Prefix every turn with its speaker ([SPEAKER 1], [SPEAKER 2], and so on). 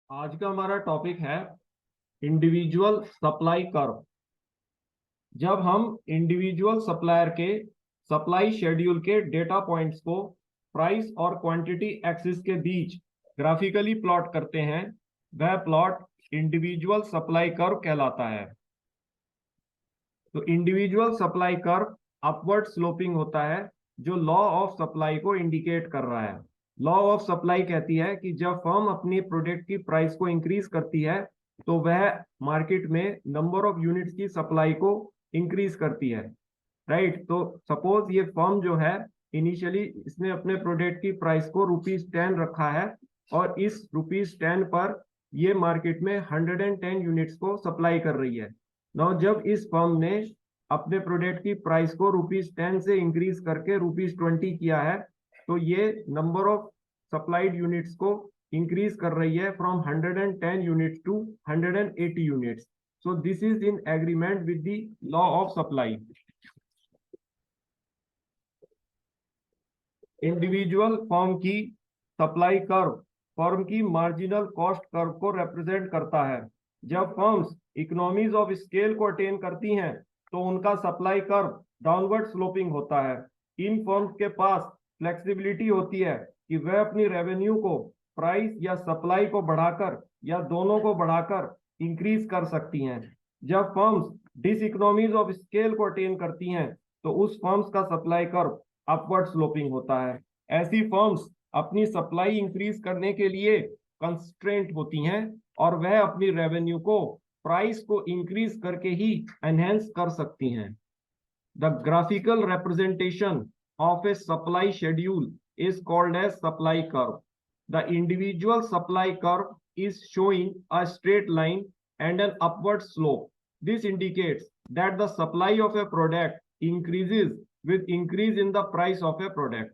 [SPEAKER 1] आज का हमारा टॉपिक है इंडिविजुअल सप्लाई कर्व। जब हम इंडिविजुअल सप्लायर के सप्लाई शेड्यूल के डेटा पॉइंट्स को प्राइस और क्वांटिटी एक्सिस के बीच ग्राफिकली प्लॉट करते हैं, वह प्लॉट इंडिविजुअल सप्लाई कर्व कहलाता है। तो individual supply curve upward sloping होता है, जो लॉ ऑफ सप्लाई को इंडिकेट कर रहा है। लॉ ऑफ सप्लाई कहती है कि जब फर्म अपनी प्रोडक्ट की प्राइस को इंक्रीज करती है तो वह मार्केट में नंबर ऑफ यूनिट्स की सप्लाई को इंक्रीज करती है। राइट। तो सपोज ये फर्म जो है, इनिशियली इसने अपने प्रोडक्ट की प्राइस को ₹10 रखा है और इस ₹10 पर ये मार्केट में 110 यूनिट्स को सप्लाई कर रही है। नाउ जब इस फर्म ने अपने प्रोडक्ट की प्राइस को ₹10 से इंक्रीज करके ₹20 किया है, तो ये नंबर ऑफ सप्लाइड यूनिट्स को इंक्रीज कर रही है from 110 units to 180 units. So this is in agreement with the law of supply. Individual firm की सप्लाई कर्व फर्म की मार्जिनल कॉस्ट कर्व को रिप्रेजेंट करता है। जब फर्म्स इकोनॉमीज ऑफ स्केल को अटेन करती हैं तो उनका सप्लाई कर्व डाउनवर्ड स्लोपिंग होता है। इन फर्म्स के पास फ्लेक्सिबिलिटी होती है कि वह अपनी रेवेन्यू को प्राइस या सप्लाई को बढ़ाकर या दोनों को बढ़ाकर इंक्रीज कर सकती हैं। जब firms diseconomies of scale को अटेन करती हैं तो उस फर्म्स का सप्लाई कर्व अपवर्ड स्लोपिंग होता है। ऐसी फर्म्स अपनी सप्लाई इंक्रीज करने के लिए कंस्ट्रेंट होती हैं और वह अपनी रेवेन्यू को प्राइस को इंक्रीज करके ही एनहेंस कर सकती हैं। The graphical representation of A supply schedule is called as supply curve. The individual supply curve is showing a straight line and an upward slope. This indicates that the supply of a product increases with increase in the price of a product.